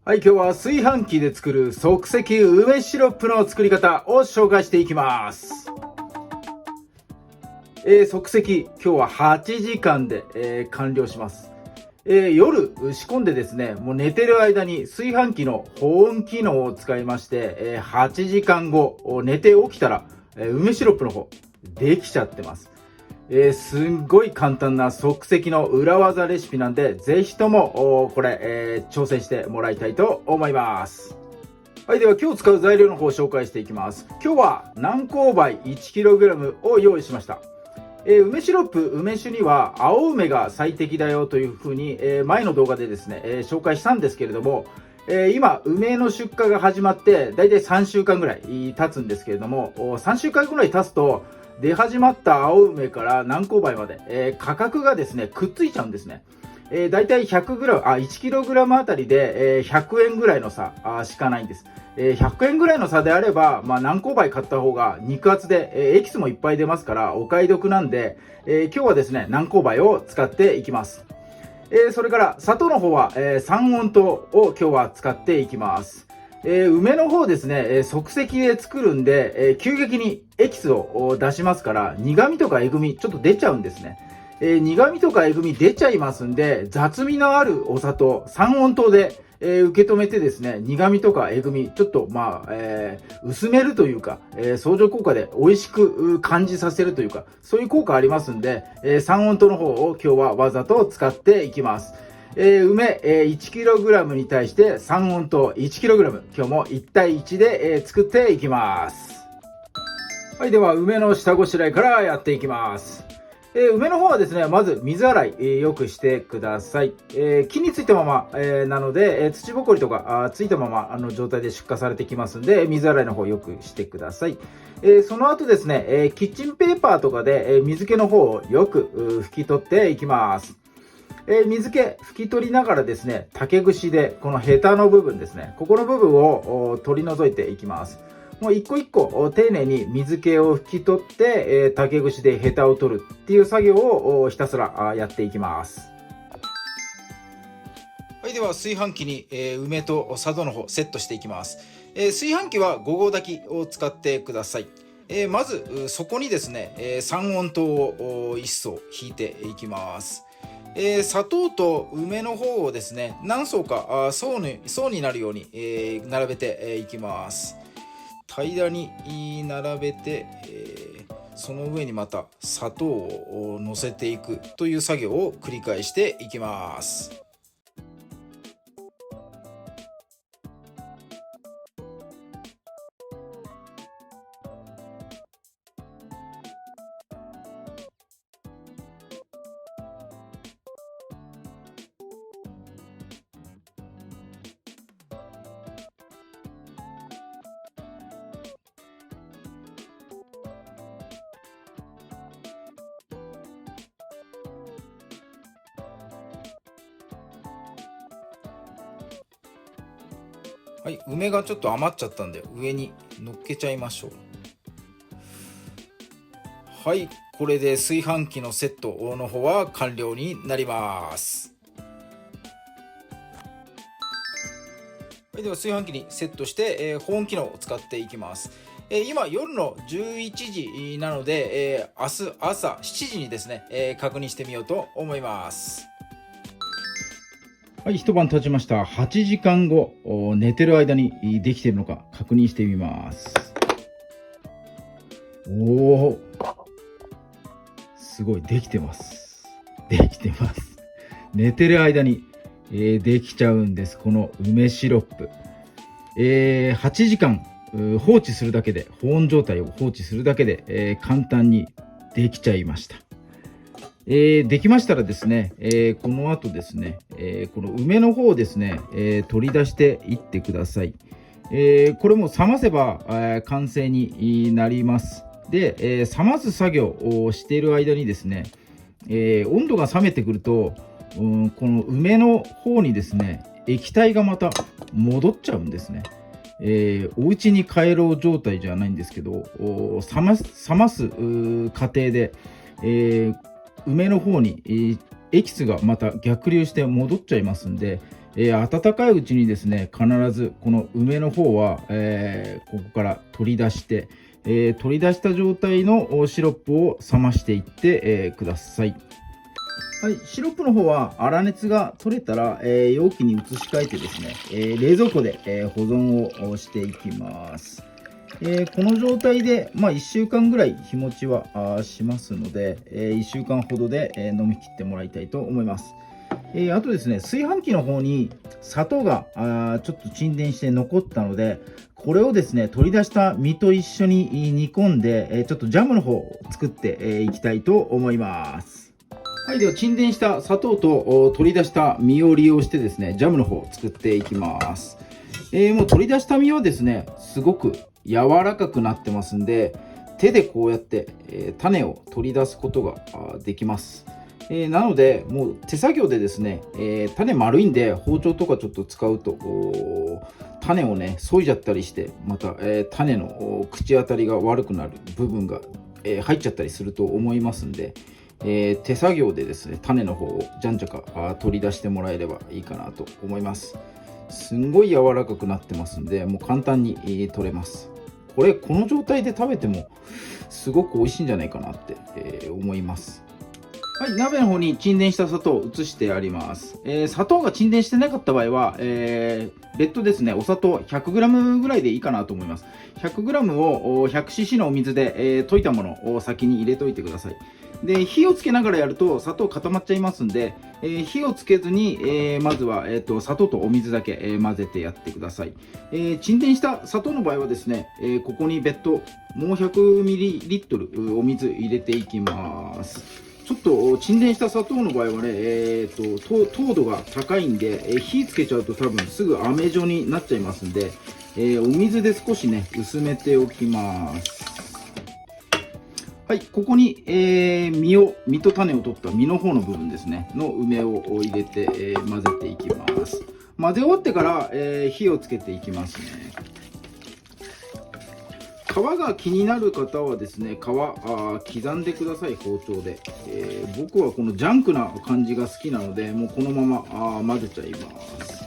はい、今日は炊飯器で作る即席梅シロップの作り方を紹介していきます。即席、今日は8時間で、完了します。夜仕込んでですね、もう寝てる間に炊飯器の保温機能を使いまして、8時間後、寝て起きたら、梅シロップの方、できちゃってます。すんごい簡単な即席の裏技レシピなんで、ぜひともこれ、挑戦してもらいたいと思います。はい、では今日使う材料の方を紹介していきます。今日は南高梅 1kg を用意しました。梅シロップ、梅酒には青梅が最適だよというふうに、前の動画でですね、紹介したんですけれども、今梅の出荷が始まってだいたい3週間ぐらい経つんですけれども、3週間ぐらい経つと出始まった青梅から南高梅まで、価格がですねくっついちゃうんですね。だいたい 1kg あたりで、100円ぐらいの差しかないんです。100円ぐらいの差であれば、何個倍買った方が肉厚で、エキスもいっぱい出ますからお買い得なんで、今日はですね何個倍を使っていきます。それから砂糖の方は、三温糖を今日は使っていきます。梅の方ですね、即席で作るんで、急激にエキスを出しますから苦味とかえぐみちょっと出ちゃうんですね。苦味とかえぐみ出ちゃいますんで、雑味のあるお砂糖三温糖で、受け止めてですね、苦味とかえぐみちょっと薄めるというか、相乗効果で美味しく感じさせるというか、そういう効果ありますんで、三温糖の方を今日はわざと使っていきます。梅、1kg に対して三温糖 1kg、 今日も1対1で、作っていきます。はい、では梅の下ごしらえからやっていきます。梅の方はですね、まず水洗い、よくしてください。木についたまま、なので、土ぼこりとかついたままの状態で出荷されてきますので、水洗いの方よくしてください。その後ですね、キッチンペーパーとかで、水気の方をよく拭き取っていきます。水気拭き取りながらですね、竹串でこのヘタの部分ですね、ここの部分を取り除いていきます。もう一個一個丁寧に水気を拭き取って、竹串でヘタを取るっていう作業をひたすらやっていきます。はい、では炊飯器に、梅と砂糖の方セットしていきます。炊飯器は5合炊きを使ってください。まずそこにですね、三温糖を1層引いていきます。砂糖と梅の方をですね何層か層になるように、並べていきます。平らに並べて、その上にまた砂糖を乗せていくという作業を繰り返していきます。はい、梅がちょっと余っちゃったんで上に乗っけちゃいましょう。はい、これで炊飯器のセットの方は完了になります。はい、では炊飯器にセットして、保温機能を使っていきます。今夜の11時なので、明日朝7時にですね、確認してみようと思います。はい、一晩経ちました。8時間後、寝てる間にできているのか確認してみます。おお、すごい、できてます。できてます。寝てる間に、できちゃうんです。この梅シロップ。8時間放置するだけで、保温状態を放置するだけで、簡単にできちゃいました。できましたらですね、この後ですね、この梅の方をですね、取り出していってください。これも冷ませば、完成になります。で、冷ます作業をしている間にですね、温度が冷めてくると、この梅の方にですね、液体がまた戻っちゃうんですね。お家に帰ろう状態じゃないんですけど、冷ます過程で、梅の方に、エキスがまた逆流して戻っちゃいますんで、温かいうちにですね、必ずこの梅の方は、ここから取り出して、取り出した状態のシロップを冷ましていって、ください。はい、シロップの方は粗熱が取れたら、容器に移し替えてですね、冷蔵庫で、保存をしていきます。この状態で、1週間ぐらい日持ちはしますので、1週間ほどで、飲み切ってもらいたいと思います。あとですね、炊飯器の方に砂糖がちょっと沈殿して残ったので、これをですね、取り出した実と一緒に煮込んで、ちょっとジャムの方を作っていきたいと思います。はい、では沈殿した砂糖と取り出した実を利用してですね、ジャムの方を作っていきます。もう取り出した実はですね、すごく柔らかくなってますんで、手でこうやって、種を取り出すことができます。なのでもう手作業でですね、種丸いんで包丁とかちょっと使うと種をね削いじゃったりして、また、種の口当たりが悪くなる部分が、入っちゃったりすると思いますんで、手作業でですね種の方をじゃんじゃか取り出してもらえればいいかなと思います。すんごい柔らかくなってますんで、もう簡単に、取れます。この状態で食べてもすごく美味しいんじゃないかなって、思います。はい、鍋の方に沈殿した砂糖を移してあります。砂糖が沈殿してなかった場合は、別途ですね、お砂糖 100g ぐらいでいいかなと思います。100g を 100cc のお水で、溶いたものを先に入れといてください。で、火をつけながらやると砂糖固まっちゃいますんで、火をつけずに、まずは、砂糖とお水だけ、混ぜてやってください。沈殿した砂糖の場合はですね、ここに別途もう 100ml お水入れていきます。ちょっと沈殿した砂糖の場合はね、糖度が高いんで、火つけちゃうと多分すぐ飴状になっちゃいますんで、お水で少しね薄めておきます。はい、ここに、実と種を取った実の方の部分ですねの梅を入れて、混ぜていきます。混ぜ終わってから、火をつけていきますね。皮が気になる方はですね、刻んでください、包丁で。僕はこのジャンクな感じが好きなので、もうこのまま混ぜちゃいます。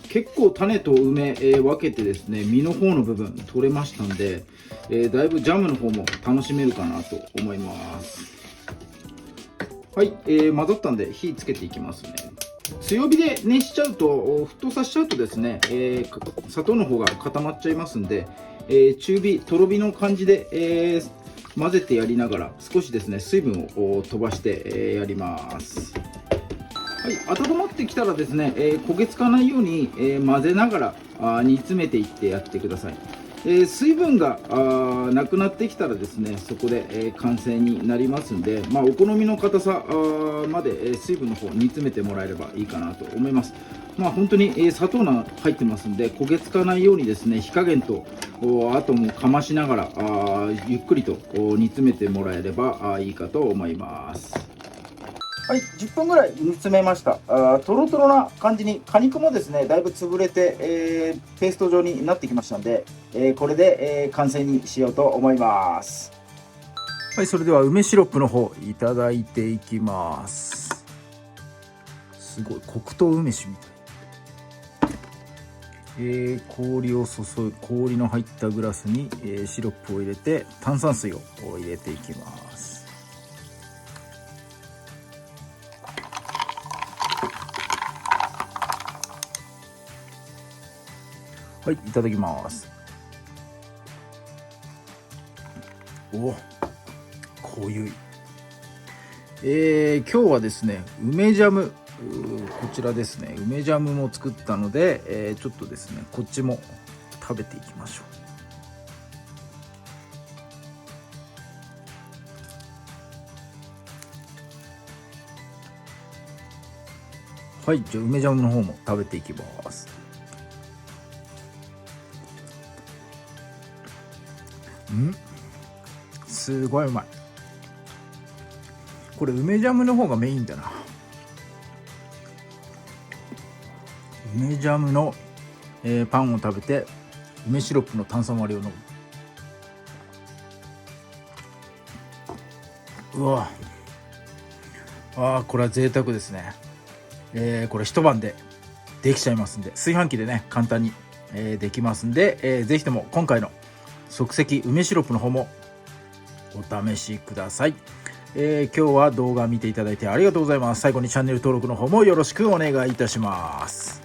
結構種と梅、分けてですね、実の方の部分取れましたんで、だいぶジャムの方も楽しめるかなと思います。はい、混ざったんで火つけていきますね。強火で熱しちゃうと、沸騰させちゃうとですね、砂糖の方が固まっちゃいますんで、中火、とろ火の感じで、混ぜてやりながら少しですね水分を飛ばして、やります。はい、温まってきたらですね、焦げつかないように、混ぜながら煮詰めていってやってください。水分がなくなってきたらですね、そこで、完成になりますんで、お好みの硬さまで、水分の方煮詰めてもらえればいいかなと思います。本当に、砂糖が入ってますんで焦げつかないようにですね、火加減とあともかましながらゆっくりと煮詰めてもらえればいいかと思います。はい、10分ぐらい煮詰めました。トロトロな感じに、果肉もですねだいぶ潰れて、ペースト状になってきましたので、これで、完成にしようと思います。はい、それでは梅シロップの方いただいていきます。すごい黒糖梅酒みたい。氷の入ったグラスに、シロップを入れて炭酸水を入れていきます。はい、いただきます。お、濃ゆい。今日はですね梅ジャム、こちらですね梅ジャムも作ったので、ちょっとですねこっちも食べていきましょう。はい、じゃあ梅ジャムの方も食べていきます。すごいうまい。これ梅ジャムの方がメインだな。梅ジャムの、パンを食べて梅シロップの炭酸割りを飲む。うわこれは贅沢ですね。これ一晩でできちゃいますんで、炊飯器でね簡単に、できますんで、ぜひとも今回の即席梅シロップの方もお試しください。今日は動画見ていただいてありがとうございます。最後にチャンネル登録の方もよろしくお願いいたします。